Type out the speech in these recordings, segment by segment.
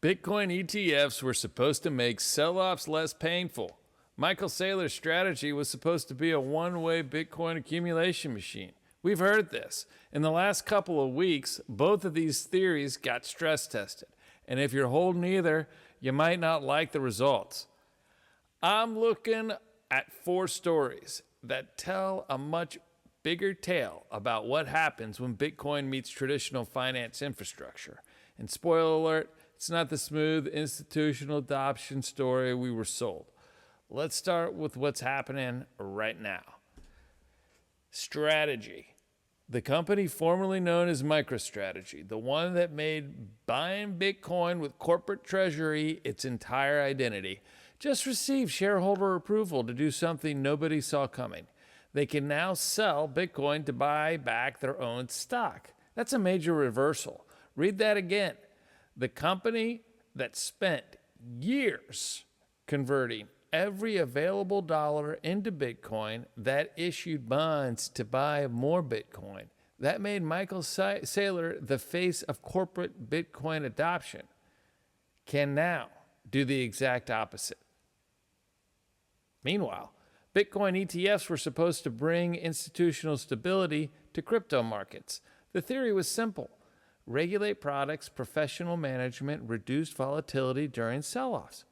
Bitcoin ETFs were supposed to make sell-offs less painful. Michael Saylor's strategy was supposed to be a one-way Bitcoin accumulation machine. We've heard this. In the last couple of weeks, both of these theories got stress tested. And if you're holding either, you might not like the results. I'm looking at 4 stories that tell a much bigger tale about what happens when Bitcoin meets traditional finance infrastructure. And spoiler alert, it's not the smooth institutional adoption story we were sold. Let's start with what's happening right now. Strategy. The company formerly known as MicroStrategy, the one that made buying Bitcoin with corporate treasury its entire identity, just received shareholder approval to do something nobody saw coming. They can now sell Bitcoin to buy back their own stock. That's a major reversal. Read that again. The company that spent years converting every available dollar into Bitcoin, that issued bonds to buy more Bitcoin, that made Michael Saylor the face of corporate Bitcoin adoption, can now do the exact opposite. Meanwhile, Bitcoin ETFs were supposed to bring institutional stability to crypto markets. The theory was simple. Regulate products, professional management, reduced volatility during sell-offs.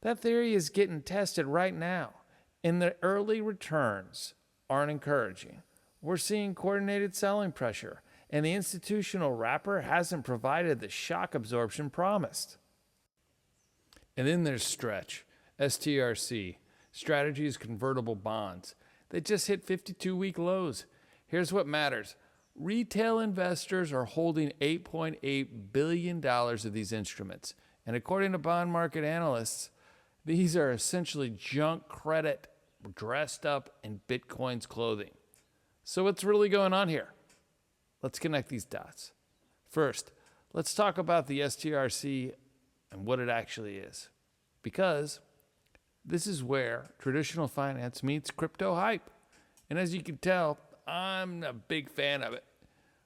That theory is getting tested right now, and the early returns aren't encouraging. We're seeing coordinated selling pressure, and the institutional wrapper hasn't provided the shock absorption promised. And then there's Stretch, STRC, Strategies Convertible Bonds. They just hit 52-week lows. Here's what matters. Retail investors are holding $8.8 billion of these instruments. And according to bond market analysts, these are essentially junk credit dressed up in Bitcoin's clothing. So what's really going on here? Let's connect these dots. First, let's talk about the STRC and what it actually is. Because this is where traditional finance meets crypto hype. And as you can tell, I'm a big fan of it.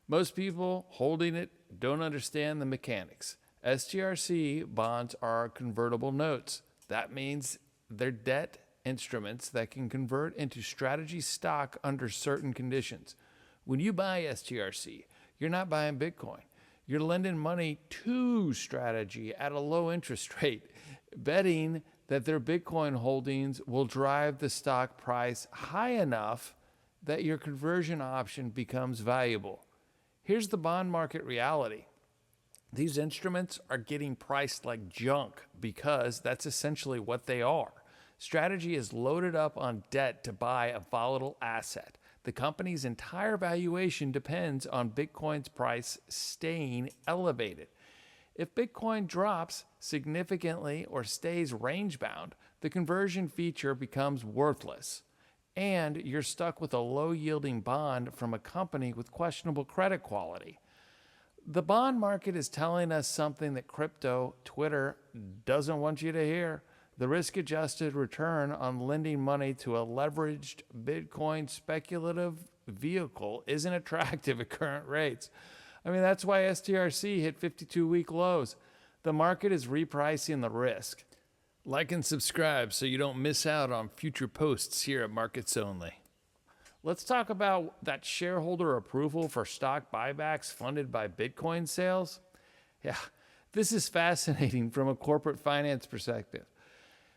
Most people holding it don't understand the mechanics. STRC bonds are convertible notes. That means they're debt instruments that can convert into strategy stock under certain conditions. When you buy STRC, you're not buying Bitcoin. You're lending money to strategy at a low interest rate, betting that their Bitcoin holdings will drive the stock price high enough that your conversion option becomes valuable. Here's the bond market reality. These instruments are getting priced like junk because that's essentially what they are. Strategy is loaded up on debt to buy a volatile asset. The company's entire valuation depends on Bitcoin's price staying elevated. If Bitcoin drops significantly or stays range-bound, the conversion feature becomes worthless, and you're stuck with a low-yielding bond from a company with questionable credit quality. The bond market is telling us something that crypto Twitter doesn't want you to hear. The risk-adjusted return on lending money to a leveraged Bitcoin speculative vehicle isn't attractive at current rates. I mean, that's why STRC hit 52-week lows. The market is repricing the risk. Like and subscribe so you don't miss out on future posts here at Markets Only. Let's talk about that shareholder approval for stock buybacks funded by Bitcoin sales. Yeah, this is fascinating from a corporate finance perspective.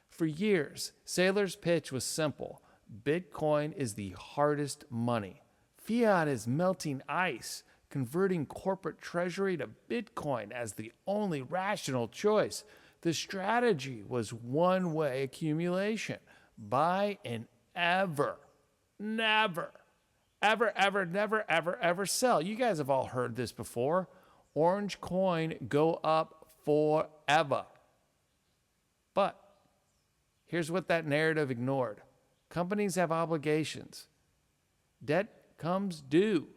For years, Saylor's pitch was simple. Bitcoin is the hardest money. Fiat is melting ice, converting corporate treasury to Bitcoin as the only rational choice. The strategy was one-way accumulation. Buy and never sell. You guys have all heard this before. Orange coin go up forever. But here's what that narrative ignored. Companies have obligations. Debt comes due.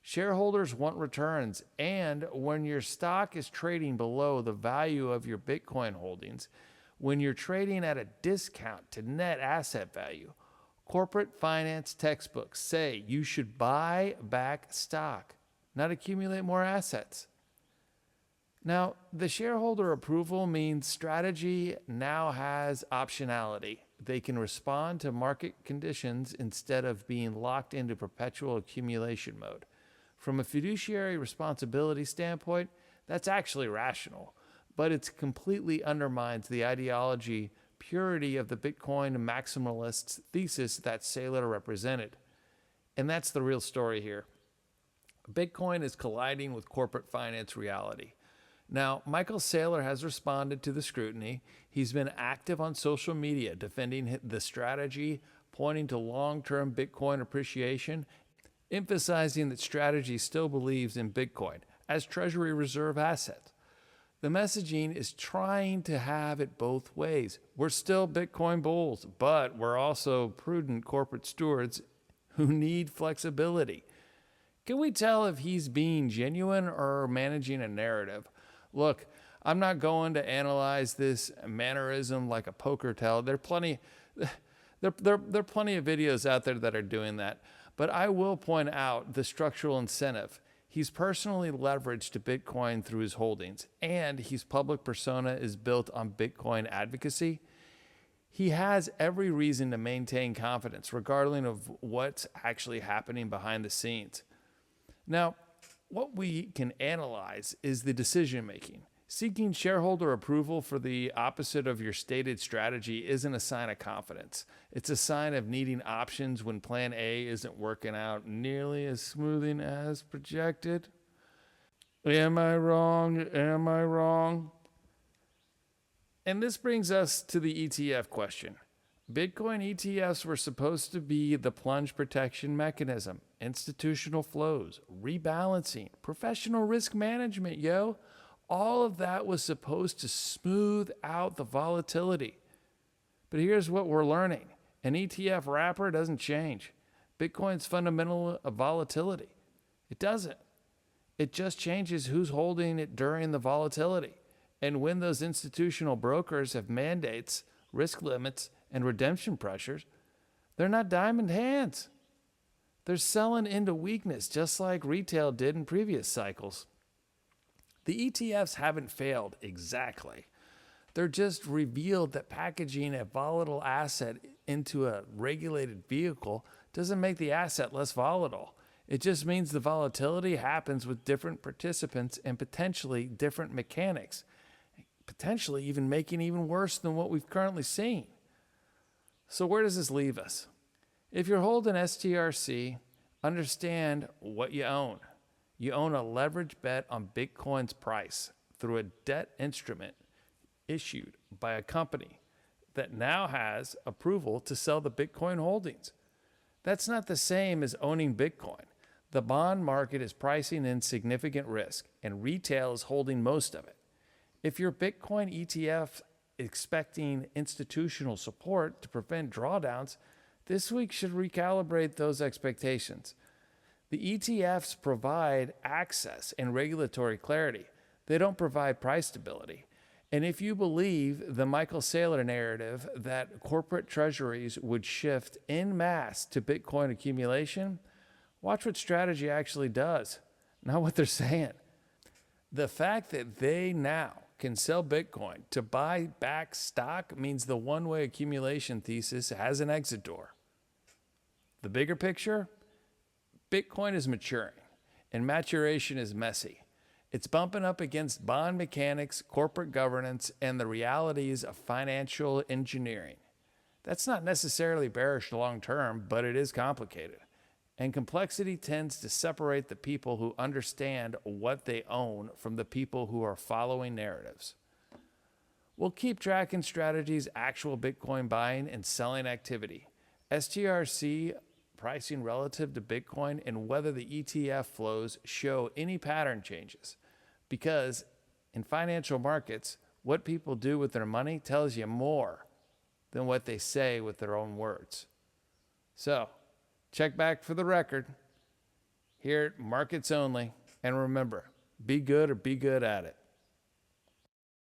Shareholders want returns, and when your stock is trading below the value of your Bitcoin holdings, when you're trading at a discount to net asset value, corporate finance textbooks say you should buy back stock, not accumulate more assets. Now, the shareholder approval means strategy now has optionality. They can respond to market conditions instead of being locked into perpetual accumulation mode. From a fiduciary responsibility standpoint, that's actually rational, but it completely undermines the ideology purity of the Bitcoin maximalist thesis that Saylor represented. And that's the real story here. Bitcoin is colliding with corporate finance reality. Now, Michael Saylor has responded to the scrutiny. He's been active on social media defending the strategy, pointing to long-term Bitcoin appreciation, emphasizing that strategy still believes in Bitcoin as treasury reserve asset. The messaging is trying to have it both ways. We're still Bitcoin bulls, but we're also prudent corporate stewards who need flexibility. Can we tell if he's being genuine or managing a narrative? Look, I'm not going to analyze this mannerism like a poker tell. There are plenty of videos out there that are doing that. But I will point out the structural incentive. He's personally leveraged to Bitcoin through his holdings, and his public persona is built on Bitcoin advocacy. He has every reason to maintain confidence, regardless of what's actually happening behind the scenes. Now, what we can analyze is the decision making. Seeking shareholder approval for the opposite of your stated strategy isn't a sign of confidence. It's a sign of needing options when plan A isn't working out nearly as smoothly as projected. Am I wrong? Am I wrong? And this brings us to the ETF question. Bitcoin ETFs were supposed to be the plunge protection mechanism, institutional flows, rebalancing, professional risk management, yo. All of that was supposed to smooth out the volatility. But here's what we're learning. An ETF wrapper doesn't change Bitcoin's fundamental volatility. It doesn't. It just changes who's holding it during the volatility. And when those institutional brokers have mandates, risk limits, and redemption pressures, they're not diamond hands. They're selling into weakness just like retail did in previous cycles. The ETFs haven't failed exactly. They're just revealed that packaging a volatile asset into a regulated vehicle doesn't make the asset less volatile. It just means the volatility happens with different participants and potentially different mechanics, potentially even making even worse than what we've currently seen. So where does this leave us? If you're holding STRC, understand what you own. You own a leverage bet on Bitcoin's price through a debt instrument issued by a company that now has approval to sell the Bitcoin holdings. That's not the same as owning Bitcoin. The bond market is pricing in significant risk, and retail is holding most of it. If your Bitcoin ETF expecting institutional support to prevent drawdowns, this week should recalibrate those expectations. The ETFs provide access and regulatory clarity. They don't provide price stability. And if you believe the Michael Saylor narrative that corporate treasuries would shift en masse to Bitcoin accumulation, watch what strategy actually does, not what they're saying. The fact that they now can sell Bitcoin to buy back stock means the one-way accumulation thesis has an exit door. The bigger picture? Bitcoin is maturing, and maturation is messy. It's bumping up against bond mechanics, corporate governance, and the realities of financial engineering. That's not necessarily bearish long term, but it is complicated. And complexity tends to separate the people who understand what they own from the people who are following narratives. We'll keep tracking Strategy's actual Bitcoin buying and selling activity, STRC pricing relative to Bitcoin, and whether the ETF flows show any pattern changes. Because in financial markets, what people do with their money tells you more than what they say with their own words. So, check back for the record. Here at Markets Only. And remember, be good or be good at it.